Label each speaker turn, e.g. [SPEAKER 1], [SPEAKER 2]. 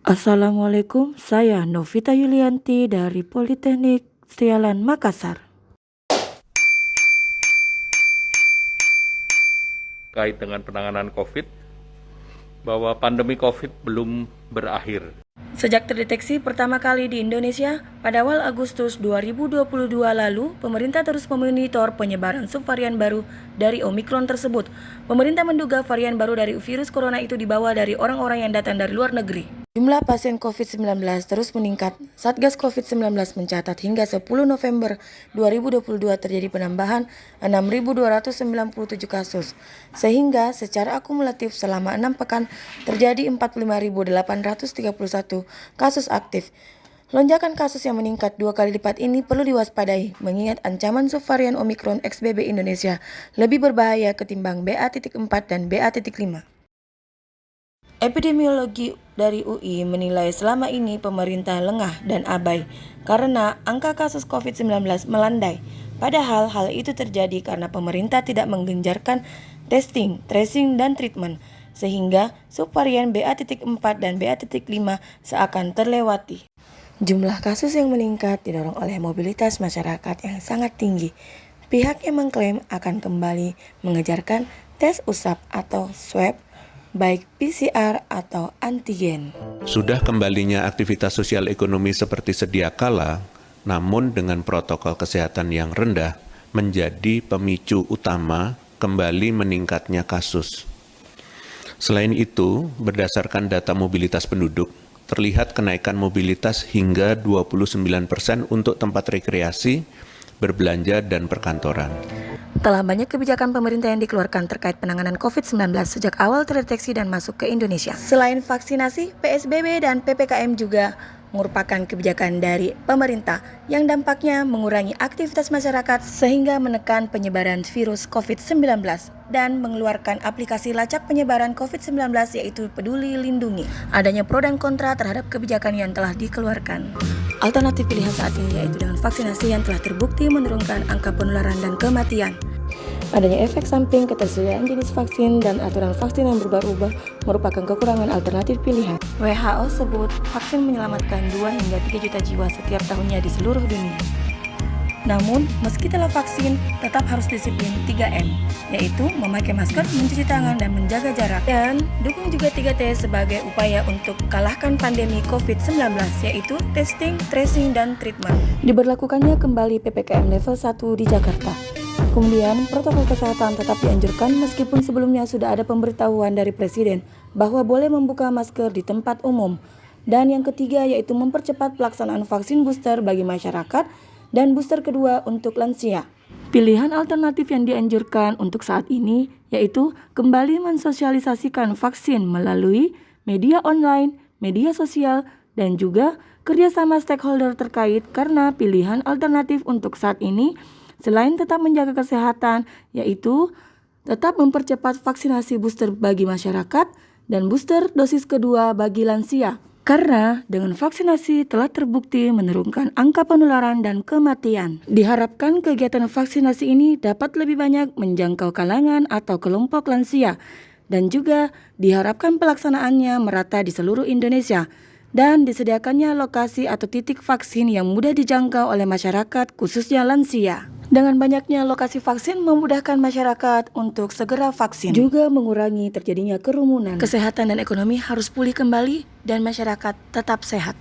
[SPEAKER 1] Assalamualaikum, saya Novita Yulianti dari Politeknik Sialan Makassar.
[SPEAKER 2] Terkait dengan penanganan COVID, bahwa pandemi COVID belum berakhir.
[SPEAKER 1] Sejak terdeteksi pertama kali di Indonesia, pada awal Agustus 2022 lalu, pemerintah terus memonitor penyebaran subvarian baru dari Omikron tersebut. Pemerintah menduga varian baru dari virus corona itu dibawa dari orang-orang yang datang dari luar negeri. Jumlah pasien COVID-19 terus meningkat. Satgas COVID-19 mencatat hingga 10 November 2022 terjadi penambahan 6.297 kasus. Sehingga secara akumulatif selama 6 pekan terjadi 45.831 kasus aktif. Lonjakan kasus yang meningkat 2 kali lipat ini perlu diwaspadai mengingat ancaman subvarian Omikron XBB Indonesia lebih berbahaya ketimbang BA.4 dan BA.5. Epidemiologi dari UI menilai selama ini pemerintah lengah dan abai karena angka kasus COVID-19 melandai. Padahal hal itu terjadi karena pemerintah tidak menggenjarkan testing, tracing, dan treatment, sehingga subvarian BA.4 dan BA.5 seakan terlewati. Jumlah kasus yang meningkat didorong oleh mobilitas masyarakat yang sangat tinggi. Pihaknya mengklaim akan kembali mengejarkan tes usap atau swab, baik PCR atau antigen.
[SPEAKER 3] Sudah kembalinya aktivitas sosial ekonomi seperti sedia kala, namun dengan protokol kesehatan yang rendah, menjadi pemicu utama kembali meningkatnya kasus. Selain itu, berdasarkan data mobilitas penduduk, terlihat kenaikan mobilitas hingga 29% untuk tempat rekreasi, berbelanja, dan perkantoran.
[SPEAKER 1] Telah banyak kebijakan pemerintah yang dikeluarkan terkait penanganan COVID-19 sejak awal terdeteksi dan masuk ke Indonesia. Selain vaksinasi, PSBB dan PPKM juga merupakan kebijakan dari pemerintah yang dampaknya mengurangi aktivitas masyarakat sehingga menekan penyebaran virus COVID-19 dan mengeluarkan aplikasi lacak penyebaran COVID-19 yaitu Peduli Lindungi. Adanya pro dan kontra terhadap kebijakan yang telah dikeluarkan. Alternatif pilihan saat ini yaitu dengan vaksinasi yang telah terbukti menurunkan angka penularan dan kematian. Adanya efek samping, ketersediaan jenis vaksin, dan aturan vaksin yang berubah-ubah merupakan kekurangan alternatif pilihan. WHO sebut vaksin menyelamatkan 2 hingga 3 juta jiwa setiap tahunnya di seluruh dunia. Namun, meski telah vaksin, tetap harus disiplin 3M, yaitu memakai masker, mencuci tangan, dan menjaga jarak. Dan dukung juga 3T sebagai upaya untuk kalahkan pandemi COVID-19, yaitu testing, tracing, dan treatment. Diberlakukannya kembali PPKM level 1 di Jakarta. Kemudian, protokol kesehatan tetap dianjurkan meskipun sebelumnya sudah ada pemberitahuan dari Presiden bahwa boleh membuka masker di tempat umum. Dan yang ketiga yaitu mempercepat pelaksanaan vaksin booster bagi masyarakat dan booster kedua untuk lansia. Pilihan alternatif yang dianjurkan untuk saat ini yaitu kembali mensosialisasikan vaksin melalui media online, media sosial, dan juga kerjasama stakeholder terkait karena pilihan alternatif untuk saat ini selain tetap menjaga kesehatan, yaitu tetap mempercepat vaksinasi booster bagi masyarakat dan booster dosis kedua bagi lansia. Karena dengan vaksinasi telah terbukti menurunkan angka penularan dan kematian. Diharapkan kegiatan vaksinasi ini dapat lebih banyak menjangkau kalangan atau kelompok lansia. Dan juga diharapkan pelaksanaannya merata di seluruh Indonesia. Dan disediakannya lokasi atau titik vaksin yang mudah dijangkau oleh masyarakat khususnya lansia. Dengan banyaknya lokasi vaksin memudahkan masyarakat untuk segera vaksin. Juga mengurangi terjadinya kerumunan. Kesehatan dan ekonomi harus pulih kembali dan masyarakat tetap sehat.